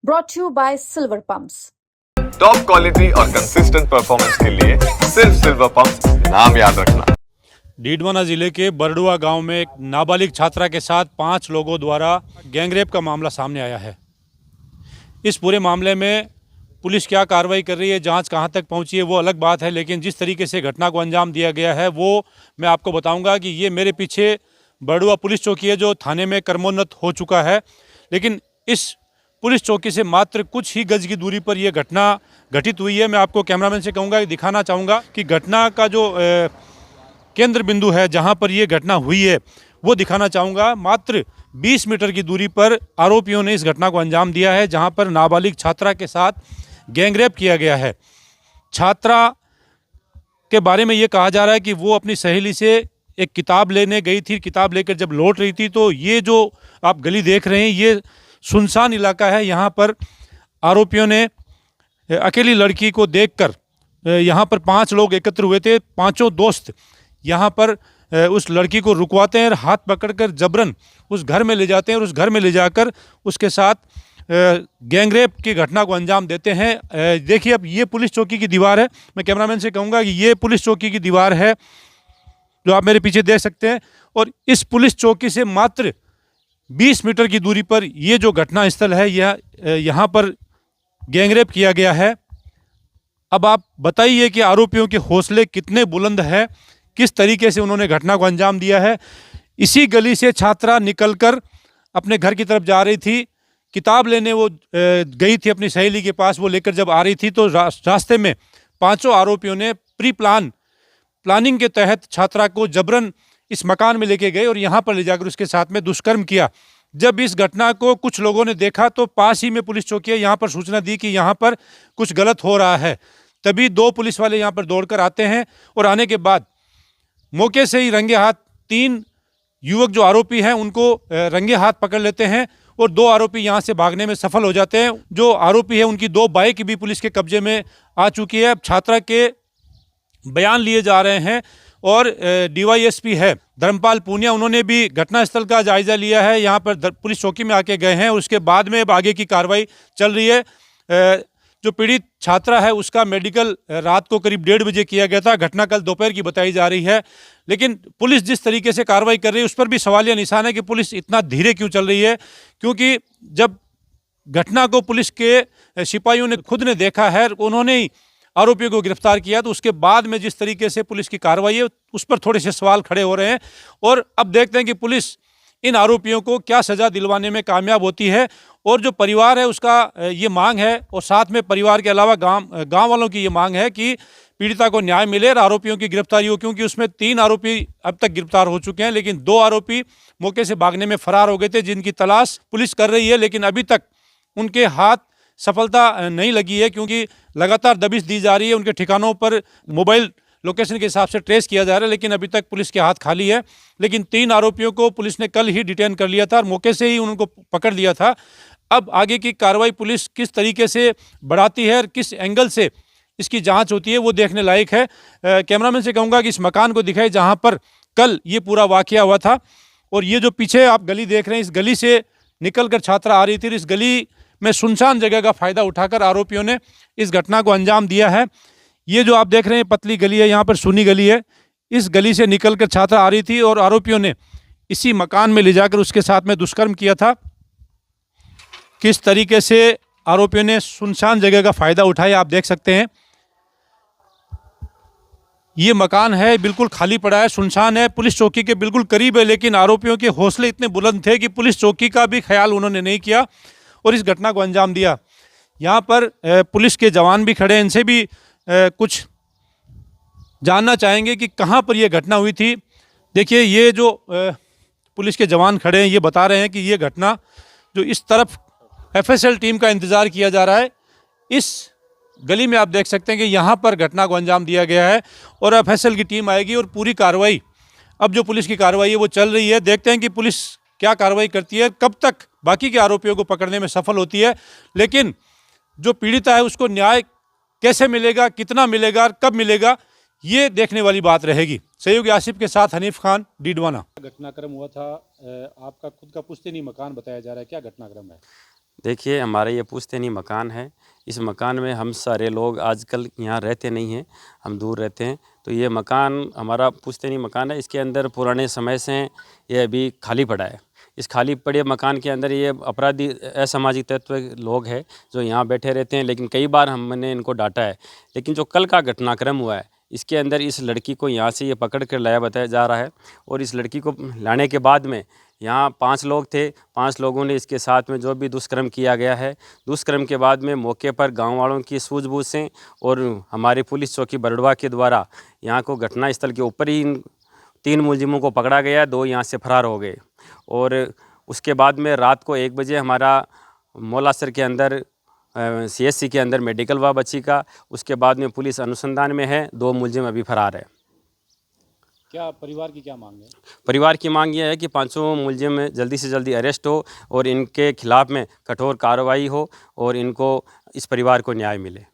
brought to you by Silver Pumps. Top quality और consistent performance के लिए सिर्फ सिल्वर पंप्स, नाम याद रखना। डीडवाना जिले के बरडुआ गांव में एक नाबालिग छात्रा के साथ 5 लोगों द्वारा गैंगरेप का मामला सामने आया है। इस पूरे मामले में पुलिस क्या कार्रवाई कर रही है, जांच कहां तक पहुंची है, वो अलग बात है, लेकिन जिस तरीके से घटना को अंजाम दिया गया है वो मैं आपको बताऊंगा कि ये मेरे पीछे बरडुआ पुलिस चौकी है जो थाने में क्रमोन्नत हो चुका है। लेकिन इस पुलिस चौकी से मात्र कुछ ही गज की दूरी पर यह घटना घटित हुई है। मैं आपको कैमरामैन से कहूँगा कि दिखाना चाहूँगा कि घटना का जो केंद्र बिंदु है जहाँ पर यह घटना हुई है वो दिखाना चाहूँगा। मात्र 20 मीटर की दूरी पर आरोपियों ने इस घटना को अंजाम दिया है, जहाँ पर नाबालिग छात्रा के साथ गैंगरेप किया गया है। छात्रा के बारे में ये कहा जा रहा है कि वो अपनी सहेली से एक किताब लेने गई थी। किताब लेकर जब लौट रही थी तो ये जो आप गली देख रहे हैं ये सुनसान इलाका है। यहाँ पर आरोपियों ने अकेली लड़की को देखकर यहाँ पर 5 लोग एकत्र हुए थे। पांचों दोस्त यहाँ पर उस लड़की को रुकवाते हैं और हाथ पकड़कर जबरन उस घर में ले जाते हैं और उस घर में ले जाकर उसके साथ गैंगरेप की घटना को अंजाम देते हैं। देखिए, अब ये पुलिस चौकी की दीवार है। मैं कैमरामैन से कहूँगा कि ये पुलिस चौकी की दीवार है जो आप मेरे पीछे देख सकते हैं, और इस पुलिस चौकी से मात्र 20 मीटर की दूरी पर ये जो घटना स्थल है यहाँ पर गैंगरेप किया गया है। अब आप बताइए कि आरोपियों के हौसले कितने बुलंद हैं, किस तरीके से उन्होंने घटना को अंजाम दिया है। इसी गली से छात्रा निकलकर अपने घर की तरफ जा रही थी, किताब लेने वो गई थी अपनी सहेली के पास। वो लेकर जब आ रही थी तो रास्ते में 5 आरोपियों ने प्लानिंग के तहत छात्रा को जबरन इस मकान में लेके गए और यहाँ पर ले जाकर उसके साथ में दुष्कर्म किया। जब इस घटना को कुछ लोगों ने देखा तो पास ही में पुलिस चौकी है, यहाँ पर सूचना दी कि यहाँ पर कुछ गलत हो रहा है। तभी 2 पुलिस वाले यहाँ पर दौड़कर आते हैं और आने के बाद मौके से ही रंगे हाथ 3 युवक जो आरोपी हैं उनको रंगे हाथ पकड़ लेते हैं और 2 आरोपी यहाँ से भागने में सफल हो जाते हैं। जो आरोपी है उनकी 2 बाइक भी पुलिस के कब्जे में आ चुकी है। अब छात्रा के बयान लिए जा रहे हैं और डीवाईएसपी है धर्मपाल पूनिया, उन्होंने भी घटनास्थल का जायजा लिया है। यहाँ पर पुलिस चौकी में आके गए हैं। उसके बाद में अब आगे की कार्रवाई चल रही है। जो पीड़ित छात्रा है उसका मेडिकल रात को करीब 1:30 बजे किया गया था। घटना कल दोपहर की बताई जा रही है। लेकिन पुलिस जिस तरीके से कार्रवाई कर रही है उस पर भी सवालिया निशान है कि पुलिस इतना धीरे क्यों चल रही है, क्योंकि जब घटना को पुलिस के सिपाहियों ने खुद ने देखा है, उन्होंने ही आरोपियों को गिरफ्तार किया, तो उसके बाद में जिस तरीके से पुलिस की कार्रवाई है उस पर थोड़े से सवाल खड़े हो रहे हैं। और अब देखते हैं कि पुलिस इन आरोपियों को क्या सज़ा दिलवाने में कामयाब होती है। और जो परिवार है उसका ये मांग है, और साथ में परिवार के अलावा गांव वालों की ये मांग है कि पीड़िता को न्याय मिले और आरोपियों की गिरफ्तारी हो, क्योंकि उसमें 3 आरोपी अब तक गिरफ्तार हो चुके हैं, लेकिन 2 आरोपी मौके से भागने में फरार हो गए थे, जिनकी तलाश पुलिस कर रही है। लेकिन अभी तक उनके हाथ सफलता नहीं लगी है, क्योंकि लगातार दबिश दी जा रही है। उनके ठिकानों पर मोबाइल लोकेशन के हिसाब से ट्रेस किया जा रहा है, लेकिन अभी तक पुलिस के हाथ खाली है। लेकिन 3 आरोपियों को पुलिस ने कल ही डिटेन कर लिया था और मौके से ही उनको पकड़ लिया था। अब आगे की कार्रवाई पुलिस किस तरीके से बढ़ाती है और किस एंगल से इसकी जांच होती है वो देखने लायक है। कैमरामैन से कहूँगा कि इस मकान को दिखाए जहाँ पर कल ये पूरा वाकया हुआ था, और ये जो पीछे आप गली देख रहे हैं इस गली से निकल कर छात्रा आ रही थी। इस गली में सुनसान जगह का फ़ायदा उठाकर आरोपियों ने इस घटना को अंजाम दिया है। ये जो आप देख रहे हैं पतली गली है, यहाँ पर सुनी गली है, इस गली से निकलकर छात्रा आ रही थी और आरोपियों ने इसी मकान में ले जाकर उसके साथ में दुष्कर्म किया था। किस तरीके से आरोपियों ने सुनसान जगह का फ़ायदा उठाया आप देख सकते हैं। ये मकान है बिल्कुल खाली पड़ा है, सुनसान है, पुलिस चौकी के बिल्कुल करीब है, लेकिन आरोपियों के हौसले इतने बुलंद थे कि पुलिस चौकी का भी ख्याल उन्होंने नहीं किया और इस घटना को अंजाम दिया। यहाँ पर पुलिस के जवान भी खड़े हैं, इनसे भी कुछ जानना चाहेंगे कि कहाँ पर यह घटना हुई थी। देखिए, ये जो पुलिस के जवान खड़े हैं ये बता रहे हैं कि ये घटना जो इस तरफ एफएसएल टीम का इंतज़ार किया जा रहा है, इस गली में आप देख सकते हैं कि यहाँ पर घटना को अंजाम दिया गया है और एफएसएल की टीम आएगी और पूरी कार्रवाई, अब जो पुलिस की कार्रवाई है वो चल रही है। देखते हैं कि पुलिस क्या कार्रवाई करती है, कब तक बाकी के आरोपियों को पकड़ने में सफल होती है। लेकिन जो पीड़िता है उसको न्याय कैसे मिलेगा, कितना मिलेगा और कब मिलेगा, ये देखने वाली बात रहेगी। सहयोगी आसिफ के साथ हनीफ खान, डीडवाना। घटनाक्रम हुआ था, आपका खुद का पुश्तैनी मकान बताया जा रहा है, क्या घटनाक्रम है? देखिए, हमारा ये पुश्तैनी मकान है। इस मकान में हम सारे लोग आजकल यहाँ रहते नहीं हैं, हम दूर रहते हैं। तो ये मकान हमारा पुश्तैनी मकान है। इसके अंदर पुराने समय से ये अभी खाली पड़ा है। इस खाली पड़े मकान के अंदर ये अपराधी असामाजिक तत्व लोग हैं जो यहाँ बैठे रहते हैं, लेकिन कई बार हमने इनको डांटा है। लेकिन जो कल का घटनाक्रम हुआ है, इसके अंदर इस लड़की को यहाँ से ये पकड़ कर लाया बताया जा रहा है, और इस लड़की को लाने के बाद में यहाँ 5 लोग थे। 5 लोगों ने इसके साथ में जो भी दुष्कर्म किया गया है, दुष्कर्म के बाद में मौके पर गांव वालों की सूझबूझ से और हमारी पुलिस चौकी बरड़वा के द्वारा यहाँ को घटनास्थल के ऊपर ही इन 3 मुलजिमों को पकड़ा गया, 2 यहाँ से फरार हो गए। और उसके बाद में रात को 1 बजे हमारा मौलासर के अंदर CSC के अंदर मेडिकल हुआ बच्ची का। उसके बाद में पुलिस अनुसंधान में है, 2 मुलजिम अभी फरार है। क्या परिवार की क्या मांग है? परिवार की मांग यह है कि 5 मुलजिम जल्दी से जल्दी अरेस्ट हो और इनके खिलाफ़ में कठोर कार्रवाई हो और इनको इस परिवार को न्याय मिले।